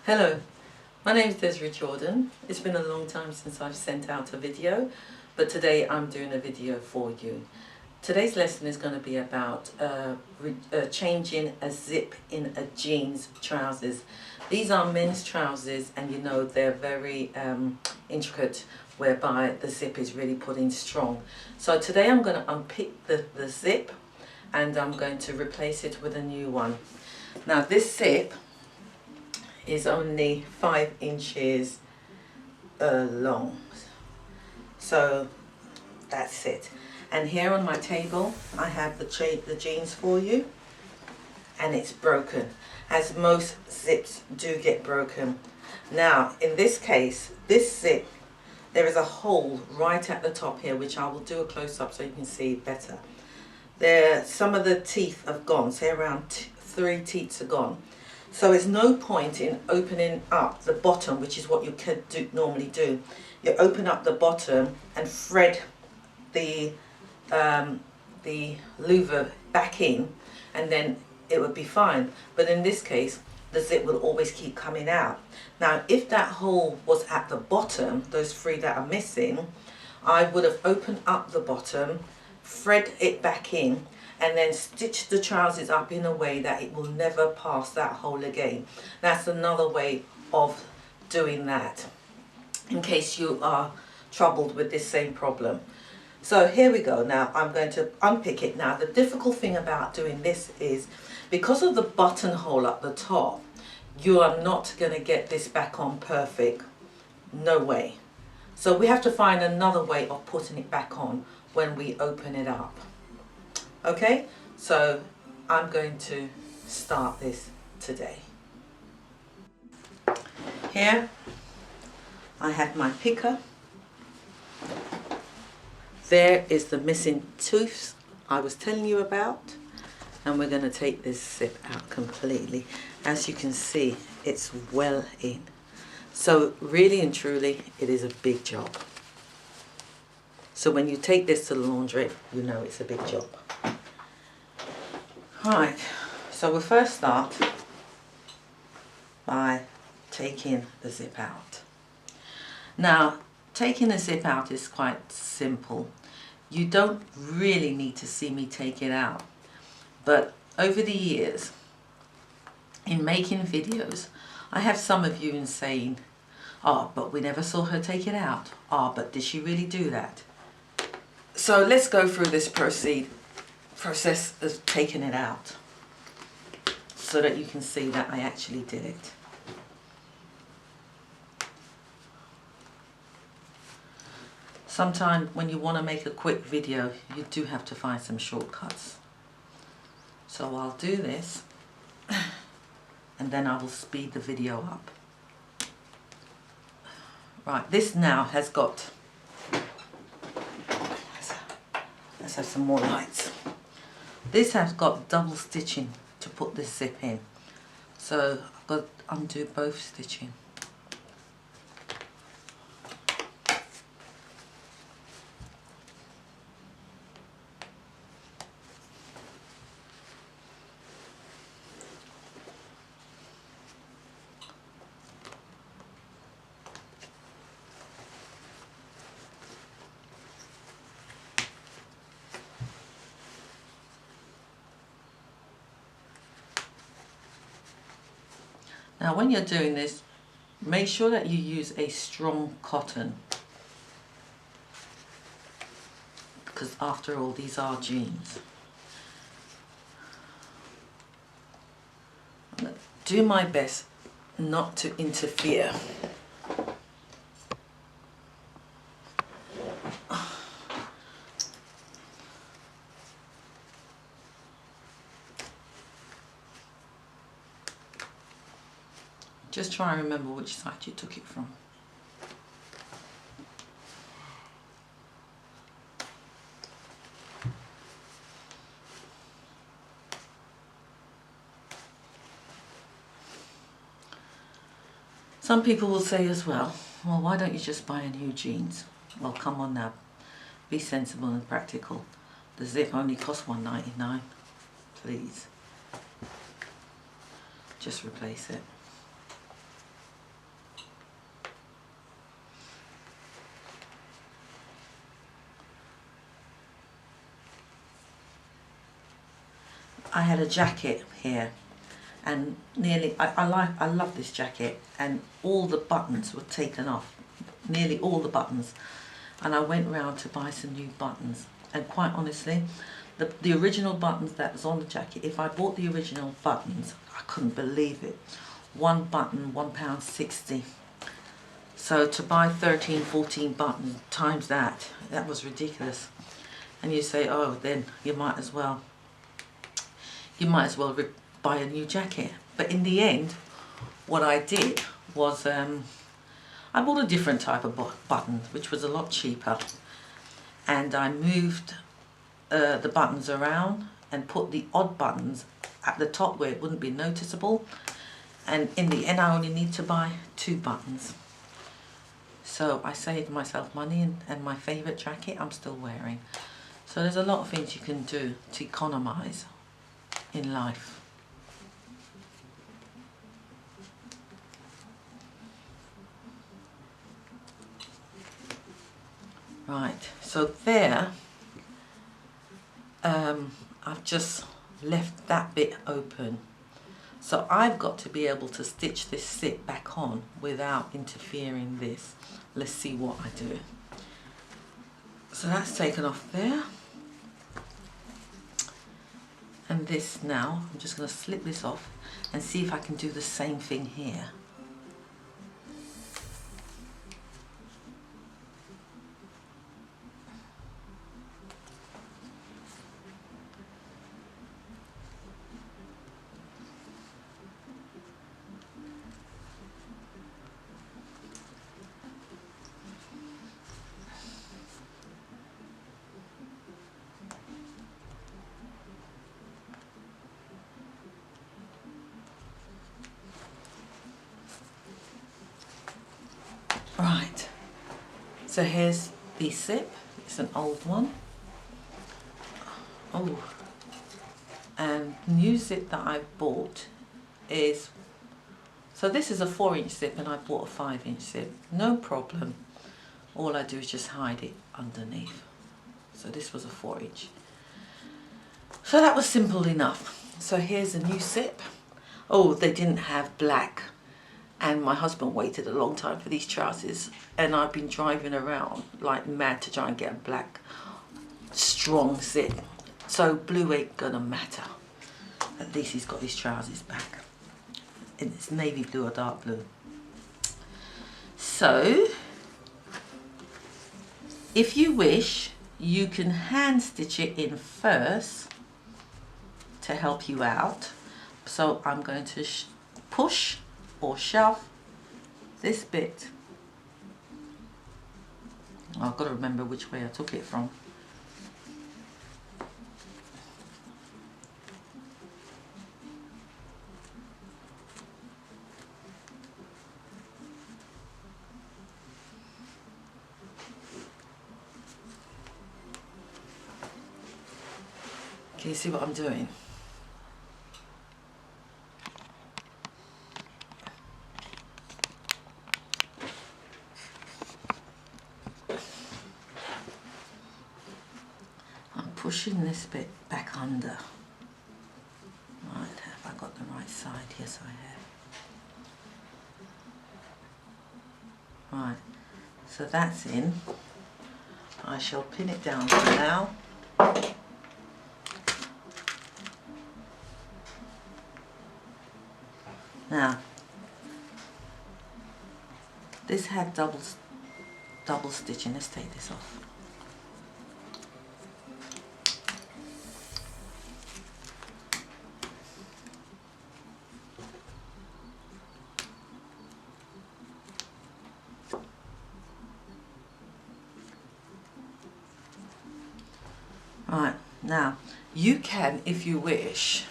Hello, my name is Desiree Jordan. It's been a long time since I've sent out a video, but today I'm doing a video for you. Today's lesson is going to be about changing a zip in a jeans trousers. These are men's trousers, and you know they're very intricate, whereby the zip is really put in strong. So today I'm going to unpick the zip and I'm going to replace it with a new one. Now this zip is only 5 inches long, so that's it. And here on my table I have the jeans for you, and it's broken, as most zips do get broken. Now in this case, this zip, there is a hole right at the top here, which I will do a close-up so you can see it better. There, some of the teeth have gone, say around 3 teeth are gone. So there's no point in opening up the bottom, which is what you could normally do. You open up the bottom and thread the louver back in, and then it would be fine. But in this case, the zip will always keep coming out. Now, if that hole was at the bottom, those 3 that are missing, I would have opened up the bottom, thread it back in, and then stitch the trousers up in a way that it will never pass that hole again. That's another way of doing that, in case you are troubled with this same problem. So here we go. Now I'm going to unpick it. Now the difficult thing about doing this is, because of the buttonhole at the top, you are not going to get this back on perfect. No way. So we have to find another way of putting it back on when we open it up. Okay, so I'm going to start this today. Here I have my picker. There is the missing tooth I was telling you about, and we're going to take this zip out completely. As you can see, it's well in. So really and truly, it is a big job. So when you take this to the laundry, you know it's a big job. Right, so we'll first start by taking the zip out. Now, taking the zip out is quite simple. You don't really need to see me take it out. But over the years, in making videos, I have some of you saying, "Oh, but we never saw her take it out. Oh, but did she really do that?" So let's go through this process of taking it out, so that you can see that I actually did it. Sometimes when you want to make a quick video, you do have to find some shortcuts. So I'll do this, and then I will speed the video up. Right, this now has got, let's have some more lights. This has got double stitching to put this zip in. So I've got to undo both stitching. Now when you're doing this, make sure that you use a strong cotton, because after all, these are jeans. I'm going to do my best not to interfere. Just try and remember which side you took it from. Some people will say as well, why don't you just buy a new jeans? Well, come on now, be sensible and practical. The zip only costs $1.99, please. Just replace it. I had a jacket here, and nearly I love this jacket, and all the buttons were taken off, nearly all the buttons, and I went round to buy some new buttons, and quite honestly, the original buttons that was on the jacket, if I bought the original buttons, I couldn't believe it. One button, £1.60. So to buy 13, 14 buttons times that was ridiculous. And you say, oh, then you might as well buy a new jacket. But in the end, what I did was I bought a different type of button, which was a lot cheaper, and I moved the buttons around and put the odd buttons at the top where it wouldn't be noticeable, and in the end I only need to buy 2 buttons. So I saved myself money, and my favourite jacket I'm still wearing. So there's a lot of things you can do to economise in life. Right, so there I've just left that bit open. So I've got to be able to stitch this zip back on without interfering this. Let's see what I do. So that's taken off there. And this now, I'm just going to slip this off and see if I can do the same thing here. Right, so here's the zip. It's an old one. Oh, and the new zip that I bought is, so this is a 4-inch zip, and I bought a 5-inch zip. No problem. All I do is just hide it underneath. So this was a 4-inch. So that was simple enough. So here's a new zip. Oh, they didn't have black. And my husband waited a long time for these trousers, and I've been driving around like mad to try and get a black strong zip. So blue ain't gonna matter. At least he's got his trousers back. And it's navy blue or dark blue. So if you wish, you can hand stitch it in first to help you out. So I'm going to push or shove this bit. I've got to remember which way I took it from. Can you see what I'm doing? Pushing this bit back under. Right, have I got the right side? Yes, I have. Right, so that's in. I shall pin it down for now. Now, this had double stitching. Let's take this off. Right, now you can, if you wish,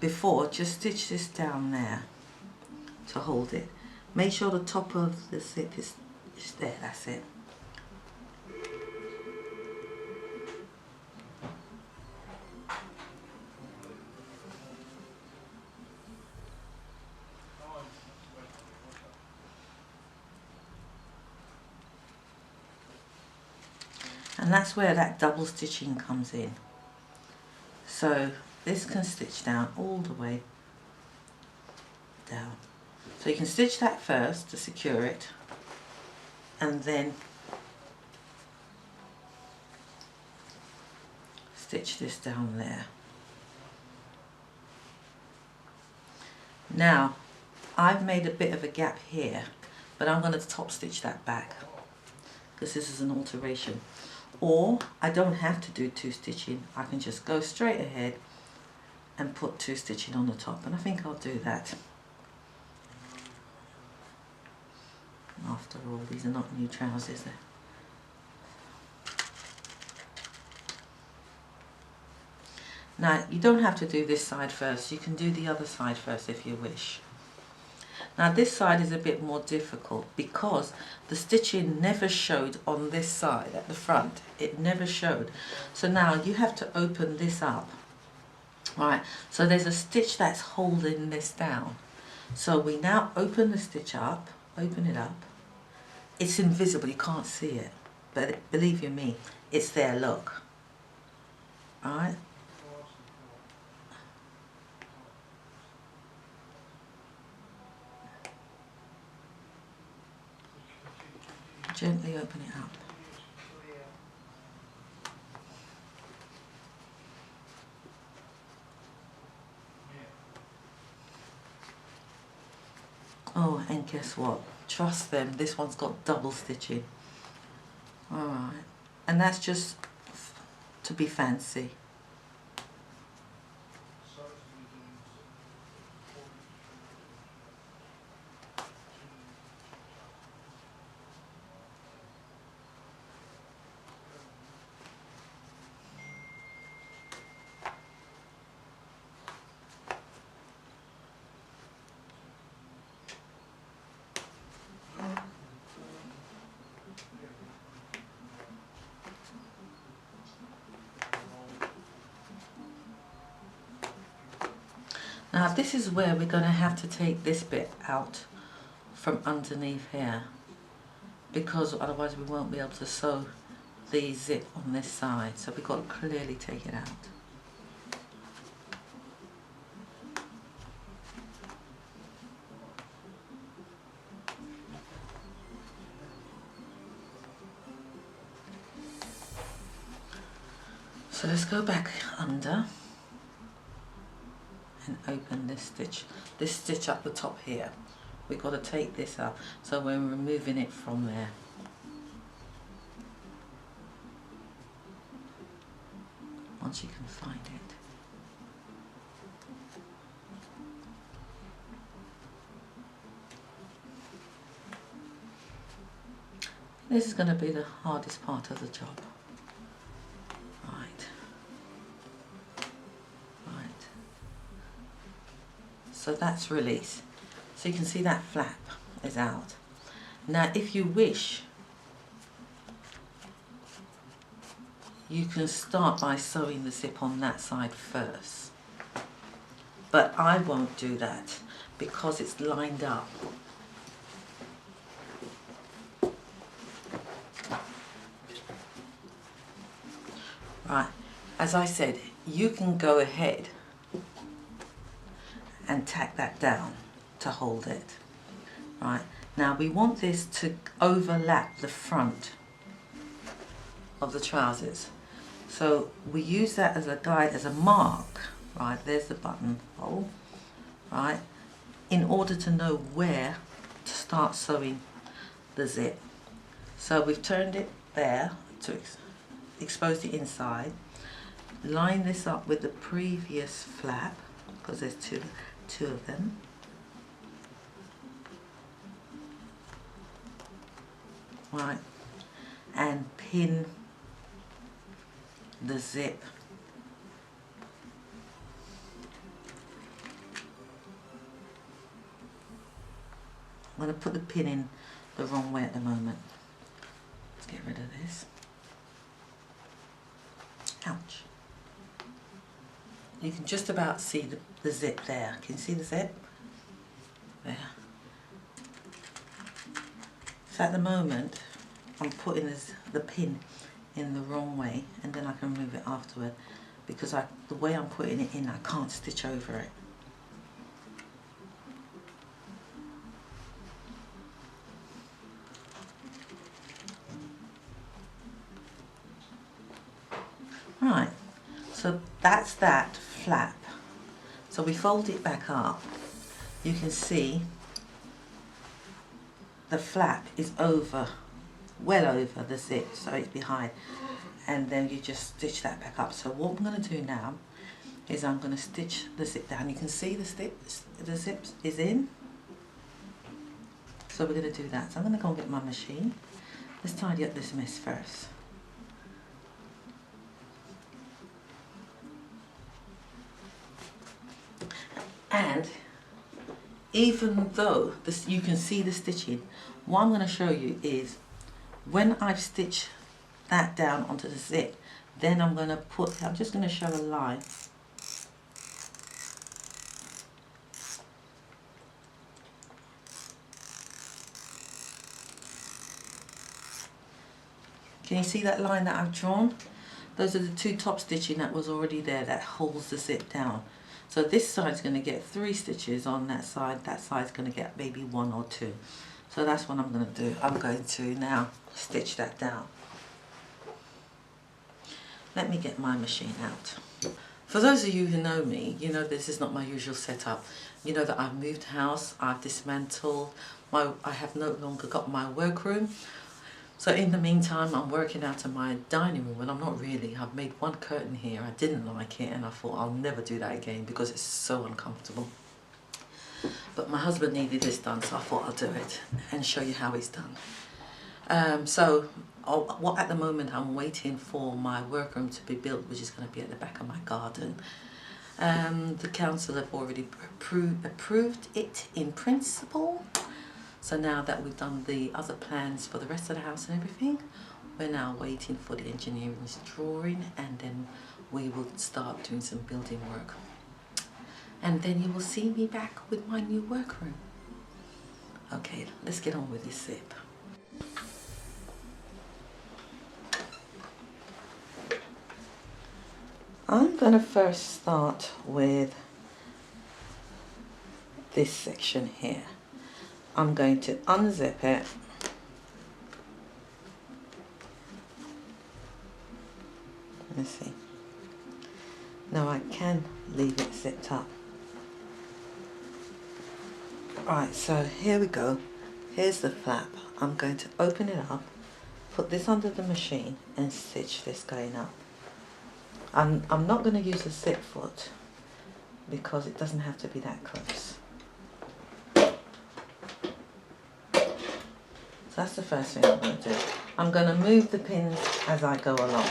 before just stitch this down there to hold it. Make sure the top of the zip is there, that's it. And that's where that double stitching comes in. So this can stitch down all the way down. So you can stitch that first to secure it, and then stitch this down there. Now I've made a bit of a gap here, but I'm going to top stitch that back because this is an alteration. Or I don't have to do 2 stitching, I can just go straight ahead and put 2 stitching on the top, and I think I'll do that. After all, these are not new trousers. Now you don't have to do this side first, you can do the other side first if you wish. Now this side is a bit more difficult because the stitching never showed on this side at the front, it never showed. So now you have to open this up, right? So there's a stitch that's holding this down. So we now open the stitch up, open it up. It's invisible, you can't see it, but believe you me, it's there, look. Alright? Gently open it up. Oh, and guess what? Trust them, this one's got double stitching. Alright, and that's just to be fancy. Now this is where we're going to have to take this bit out from underneath here, because otherwise we won't be able to sew the zip on this side, so we've got to clearly take it out. So let's go back under and open this stitch up the top here. We've got to take this up, so we're removing it from there. Once you can find it. This is going to be the hardest part of the job. So that's released. So you can see that flap is out. Now if you wish, you can start by sewing the zip on that side first. But I won't do that because it's lined up. Right, as I said, you can go ahead and tack that down to hold it. Right, now we want this to overlap the front of the trousers. So we use that as a guide, as a mark, right, there's the buttonhole, right, in order to know where to start sewing the zip. So we've turned it there to expose the inside, line this up with the previous flap, because there's two of them. Right, and pin the zip I'm going to put the pin in the wrong way at the moment. Let's get rid of this. Ouch. You can just about see the zip there. Can you see the zip? There. So at the moment, I'm putting the pin in the wrong way, and then I can remove it afterward, because the way I'm putting it in, I can't stitch over it. Right, so that's that flap. So we fold it back up. You can see the flap is over, well over the zip, so it's behind. And then you just stitch that back up. So what I'm going to do now is I'm going to stitch the zip down. You can see the zip is in. So we're going to do that. So I'm going to go and get my machine. Let's tidy up this mess first. And even though this, you can see the stitching, what I'm going to show you is when I've stitched that down onto the zip, then I'm just going to show a line. Can you see that line that I've drawn? Those are the two top stitching that was already there that holds the zip down. So this side's going to get 3 stitches on that side's going to get maybe 1 or 2. So that's what I'm going to do. I'm going to now stitch that down. Let me get my machine out. For those of you who know me, you know this is not my usual setup. You know that I've moved house, I've dismantled, I have no longer got my workroom. So in the meantime, I'm working out of my dining room, and I'm not really. I've made one curtain here. I didn't like it, and I thought I'll never do that again because it's so uncomfortable. But my husband needed this done, so I thought I'll do it and show you how it's done. At the moment, I'm waiting for my workroom to be built, which is going to be at the back of my garden. The council have already approved it in principle. So now that we've done the other plans for the rest of the house and everything, we're now waiting for the engineering's drawing, and then we will start doing some building work. And then you will see me back with my new workroom. Okay, let's get on with this zip. I'm going to first start with this section here. I'm going to unzip it. Let's see. Now I can leave it zipped up. Right, so here we go. Here's the flap. I'm going to open it up, put this under the machine and stitch this going up. I'm not going to use a zip foot because it doesn't have to be that close. So that's the first thing I'm going to do. I'm going to move the pins as I go along.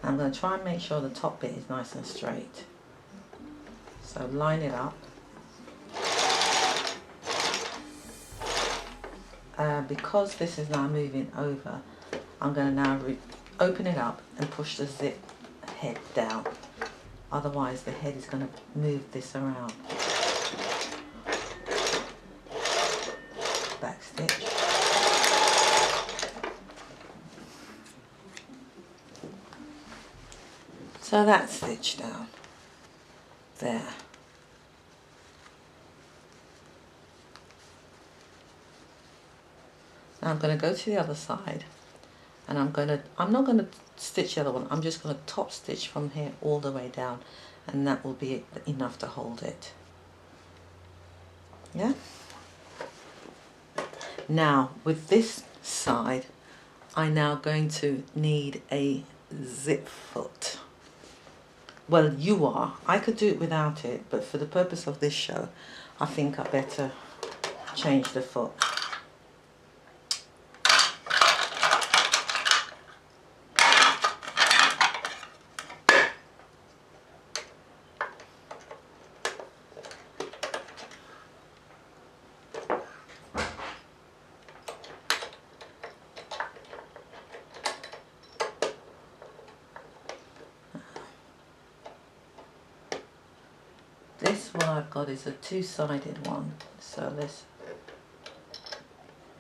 I'm going to try and make sure the top bit is nice and straight. So line it up. Because this is now moving over, I'm going to now open it up and push the zip head down. Otherwise the head is going to move this around. Back stitch. So that's stitched down. There. Now I'm going to go to the other side, and I'm not going to stitch the other one. I'm just going to top stitch from here all the way down, and that will be enough to hold it. Yeah. Now with this side, I'm now going to need a zip foot. Well, you are. I could do it without it, but for the purpose of this show, I think I better change the foot. this one I've got is a two-sided one, so let's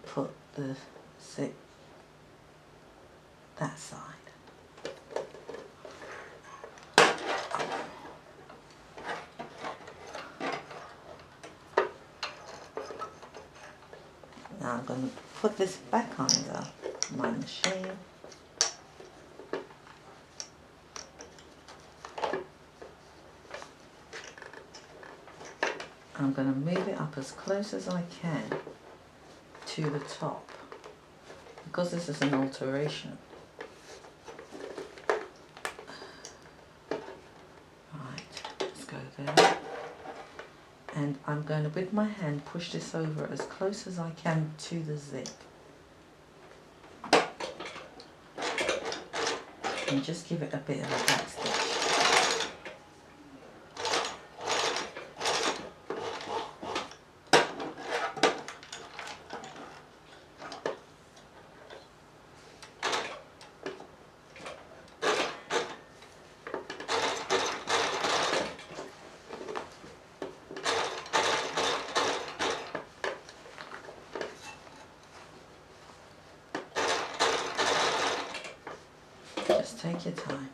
put the zip that side. Now I'm going to put this back under my machine. I'm going to move it up as close as I can to the top, because this is an alteration. Right, let's go there. And I'm going to, with my hand, push this over as close as I can to the zip. And just give it a bit of a back stitch. Just take your time.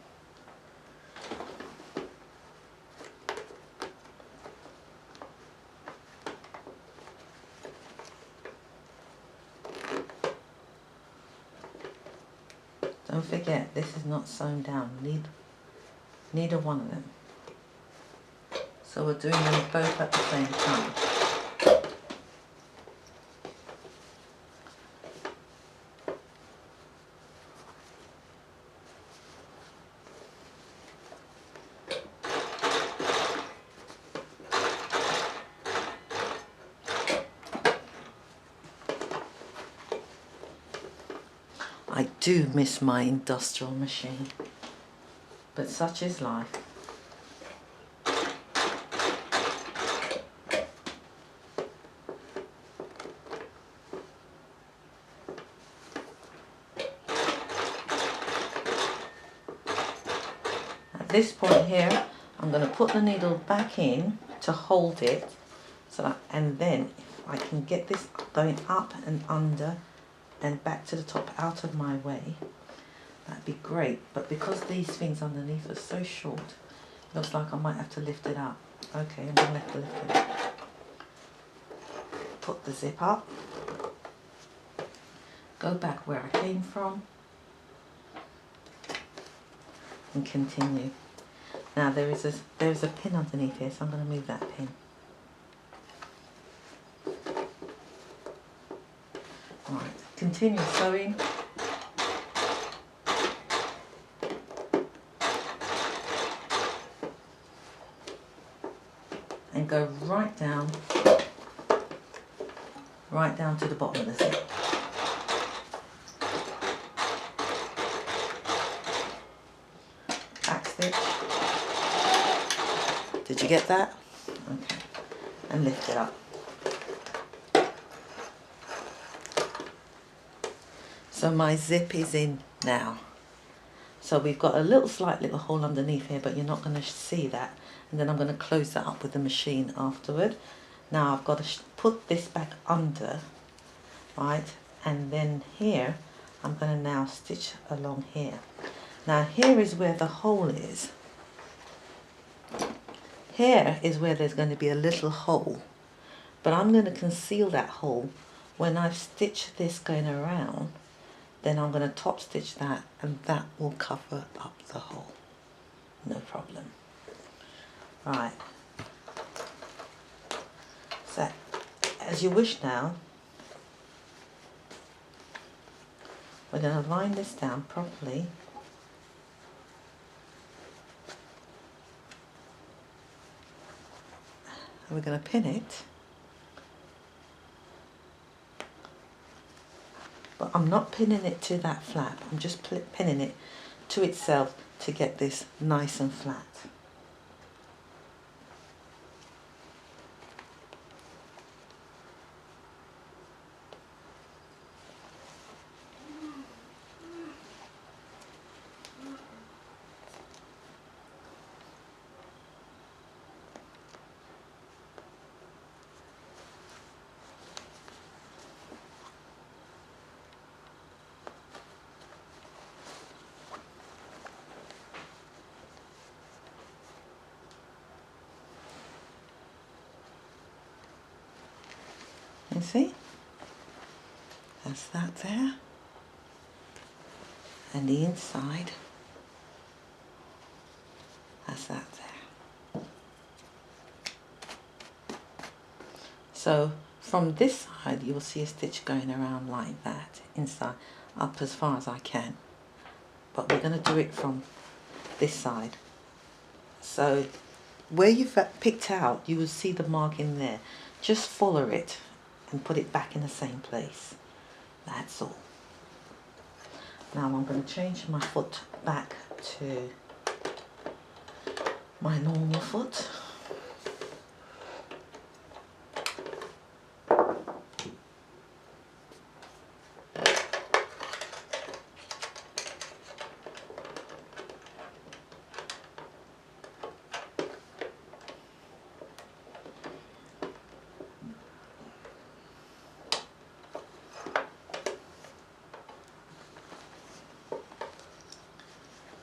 Don't forget, this is not sewn down. Neither one of them. So we're doing them both at the same time. I do miss my industrial machine, but such is life. At this point here, I'm going to put the needle back in to hold it, so that, and then if I can get this going up and under and back to the top out of my way, that'd be great. But because these things underneath are so short, it looks like I might have to lift it up. Okay, I'm going to have to lift it up. Put the zip up, go back where I came from, and continue. Now there's a pin underneath here, so I'm going to move that pin. Right, continue sewing. And go right down to the bottom of the zip. Back stitch. Did you get that? Okay. And lift it up. So my zip is in now. So we've got a slight little hole underneath here, but you're not going to see that. And then I'm going to close that up with the machine afterward. Now I've got to put this back under, right? And then here, I'm going to now stitch along here. Now here is where the hole is. Here is where there's going to be a little hole. But I'm going to conceal that hole when I've stitched this going around. Then I'm going to top stitch that, and that will cover up the hole. No problem. Right. So, as you wish now, we're going to line this down properly. And we're going to pin it. But I'm not pinning it to that flap. I'm just pinning it to itself to get this nice and flat. You see? That's that there. And the inside, that's that there. So from this side you will see a stitch going around like that, inside, up as far as I can. But we're going to do it from this side. So where you've picked out, you will see the mark in there. Just follow it and put it back in the same place. That's all. Now I'm going to change my foot back to my normal foot.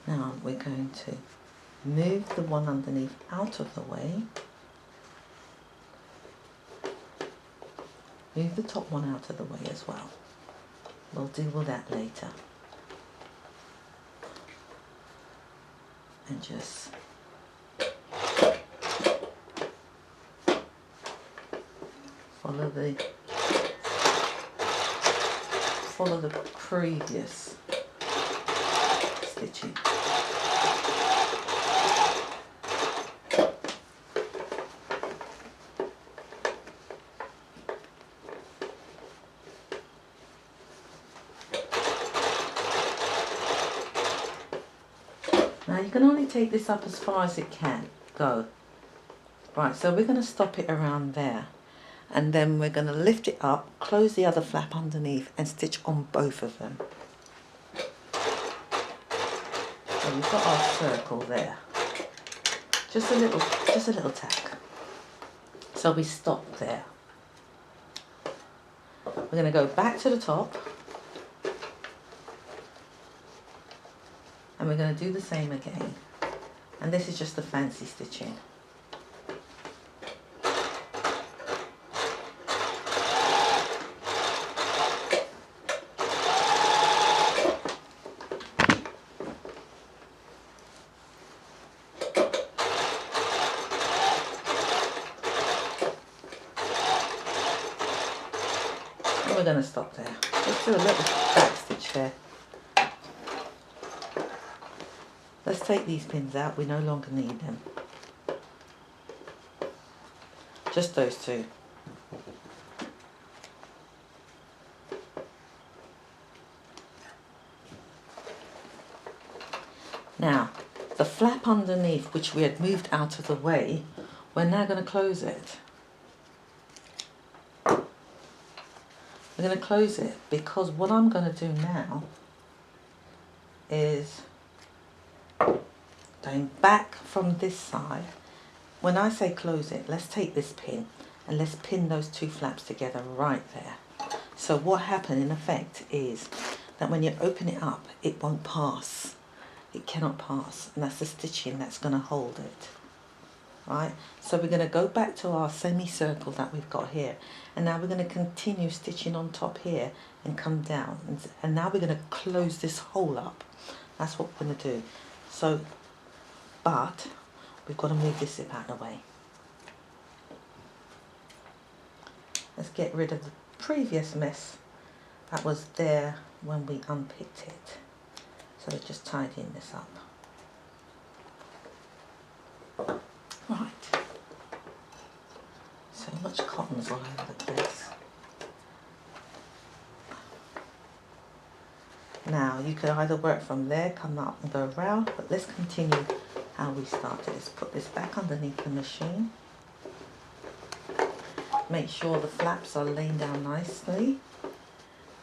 Now we're going to move the one underneath out of the way. Move the top one out of the way as well. We'll deal with that later. And just follow the previous stitching. Now you can only take this up as far as it can go. Right, so we're going to stop it around there. And then we're going to lift it up, close the other flap underneath and stitch on both of them. So we've got our circle there. Just a little tack. So we stop there. We're going to go back to the top. And we're going to do the same again. And this is just the fancy stitching. And we're going to stop there. Just do a little back stitch there. Let's take these pins out, we no longer need them. Just those two. Now, the flap underneath, which we had moved out of the way, we're now going to close it. We're going to close it because what I'm going to do now is going back from this side. When I say close it, let's take this pin and let's pin those two flaps together right there. So what happened in effect is that when you open it up, it won't pass. It cannot pass, and that's the stitching that's going to hold it. Right? So we're going to go back to our semicircle that we've got here, and now we're going to continue stitching on top here and come down, and now we're going to close this hole up. That's what we're going to do. So but we've got to move this zip out of the way. Let's get rid of the previous mess that was there when we unpicked it. So we're just tidying this up. Right. So much cotton's all over the place. Now you could either work from there, come up and go around, but let's continue how we started. Let's put this back underneath the machine. Make sure the flaps are laying down nicely.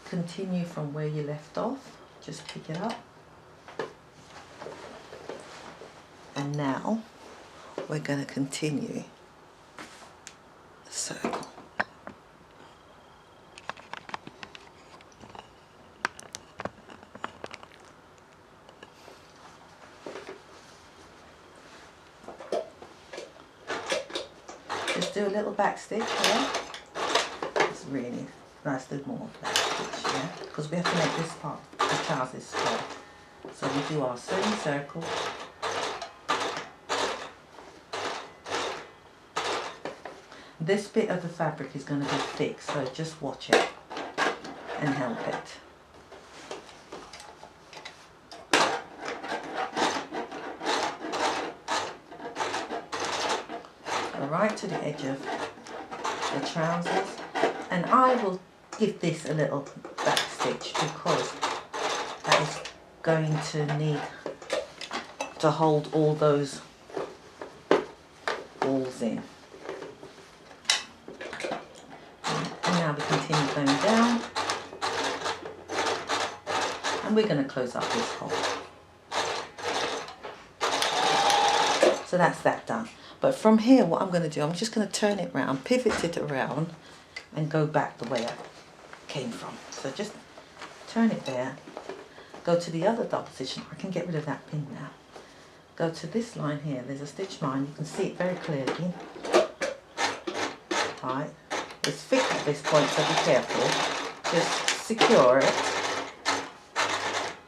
Continue from where you left off. Just pick it up. And now we're going to continue the circle. Just do a little back stitch here. Just really. Nice little more of that stitch, yeah? Because we have to make this part, the trousers strong. So we do our semicircle. This bit of the fabric is going to be thick, so just watch it and help it. Go right to the edge of the trousers, and I will give this a little back stitch because that is going to need to hold all those balls in. And now we continue going down, and we're going to close up this hole. So that's that done. But from here, what I'm going to do, I'm just going to turn it round, pivot it around, and go back the way I came from. So just turn it there, go to the other double stitch. I can get rid of that pin now. Go to this line here, there's a stitch line, you can see it very clearly. Right, it's thick at this point, so be careful. Just secure it.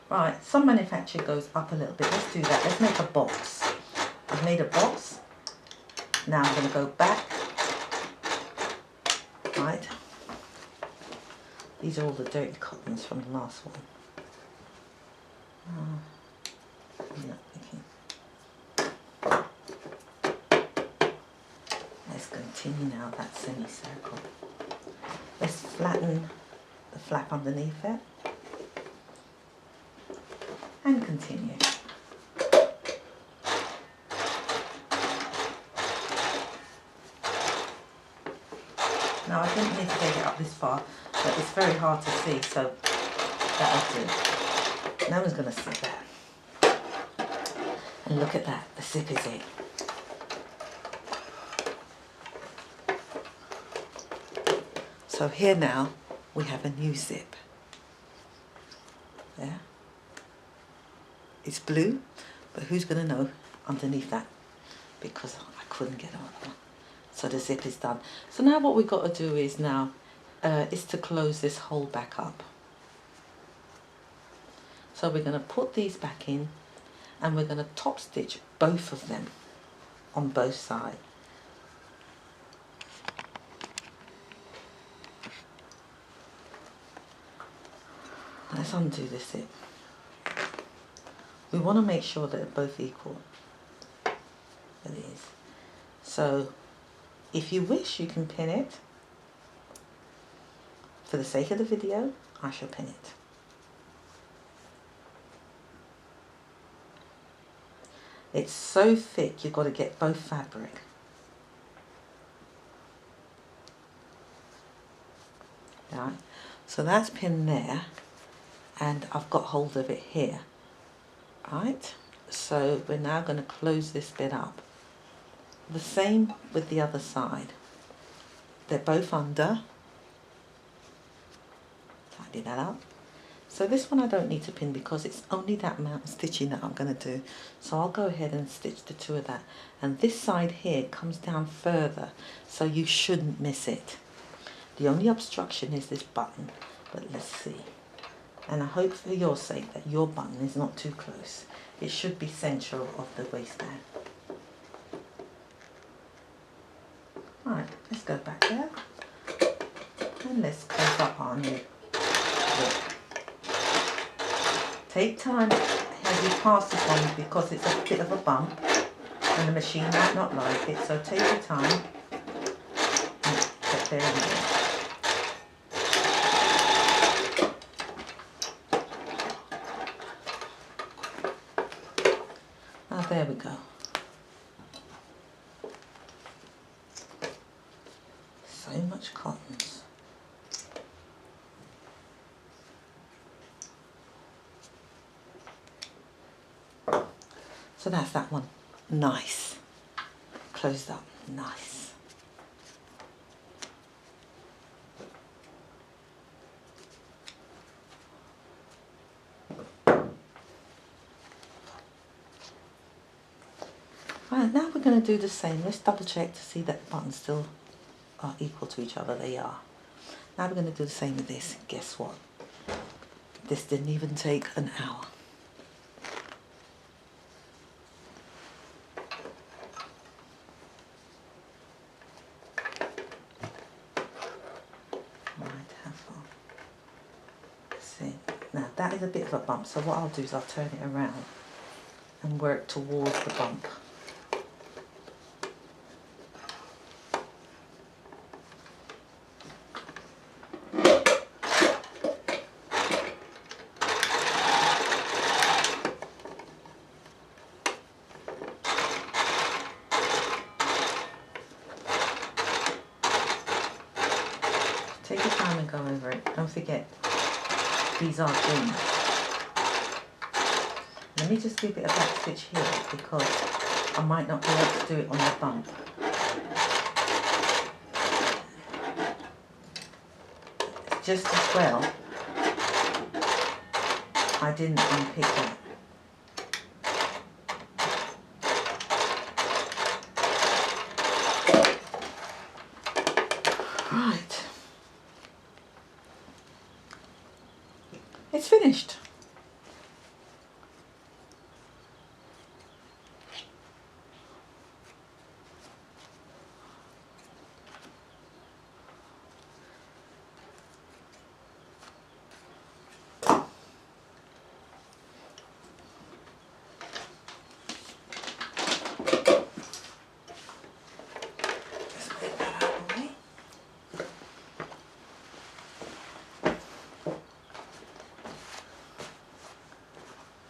Right, some manufacturer goes up a little bit. Let's do that. Let's make a box. I've made a box. Now I'm going to go back. Right. These are all the dirty cottons from the last one. Yeah, okay. Let's continue now that semicircle. Let's flatten the flap underneath it. And continue. Now I didn't need to take it up this far, but it's very hard to see, so that'll do. No one's going to see that. And look at that, the zip is in. So here now we have a new zip. There. It's blue, but who's going to know underneath that? Because I couldn't get on. So the zip is done. So now what we've got to do is now is to close this hole back up. So we're going to put these back in, and we're going to top stitch both of them on both sides. Let's undo this zip. We want to make sure that they're both equal. It is. So if you wish, you can pin it. For the sake of the video, I shall pin it. It's so thick, you've got to get both fabric. Right, so that's pinned there, and I've got hold of it here. Right, so we're now going to close this bit up. The same with the other side. They're both under. Tidy that up. So this one I don't need to pin because it's only that amount of stitching that I'm going to do. So I'll go ahead and stitch the two of that. And this side here comes down further, so you shouldn't miss it. The only obstruction is this button, but let's see. And I hope for your sake that your button is not too close. It should be central of the waistband. Right, let's go back there. And let's close up our new zip. Take time as you pass this one because it's a bit of a bump and the machine might not like it, so take your time and get there and there. Now there we go. So much cottons. So that's that one. Nice. Closed up. Nice. Right, now we're going to do the same. Let's double check to see that the buttons still are equal to each other. They are. Now we're going to do the same with this. Guess what? This didn't even take an hour. See, now that is a bit of a bump, so what I'll do is I'll turn it around and work towards the bump. Take your time and go over it. Don't forget, these are jeans. Let me just give it a back stitch here because I might not be able to do it on the bump. Just as well, I didn't unpick that. Right. It's finished.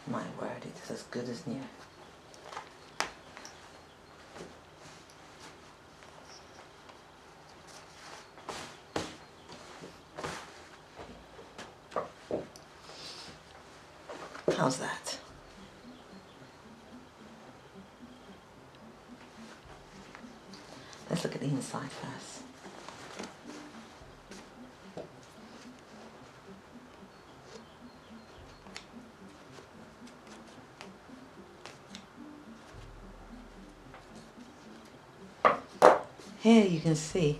My word, it's as good as new. How's that? Let's look at the inside first. Here you can see,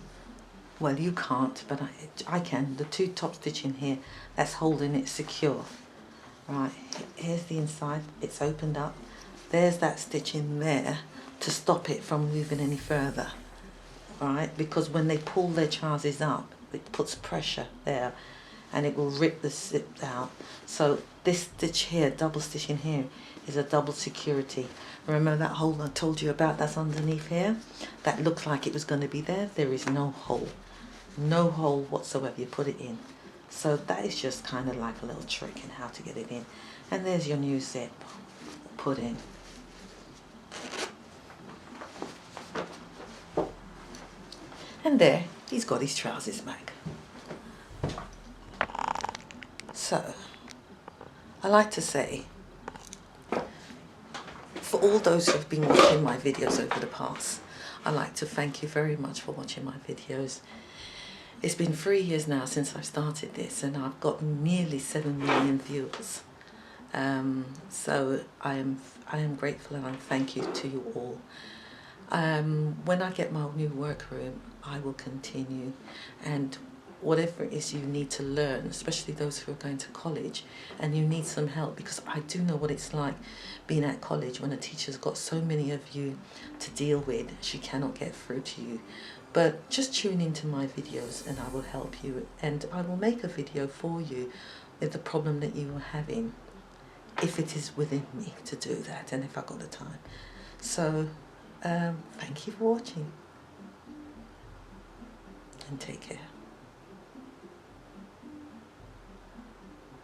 well you can't, but I can, the two top stitching here, that's holding it secure. Right, here's the inside, it's opened up. There's that stitch in there to stop it from moving any further. Right, because when they pull their trousers up, it puts pressure there and it will rip the zip out. So this stitch here, double stitching here, is a double security. Remember that hole I told you about that's underneath here? That looked like it was going to be there. There is no hole. No hole whatsoever. You put it in. So that is just kind of like a little trick in how to get it in. And there's your new zip. Put in. And there, he's got his trousers back. So, I like to say, for all those who have been watching my videos over the past, I'd like to thank you very much for watching my videos. It's been 3 years now since I started this and I've got nearly 7 million viewers. So I am grateful and I thank you to you all. When I get my new workroom, I will continue, and whatever it is you need to learn, especially those who are going to college and you need some help, because I do know what it's like being at college when a teacher's got so many of you to deal with, she cannot get through to you. But just tune into my videos and I will help you, and I will make a video for you with the problem that you are having, if it is within me to do that and if I've got the time. So thank you for watching and take care.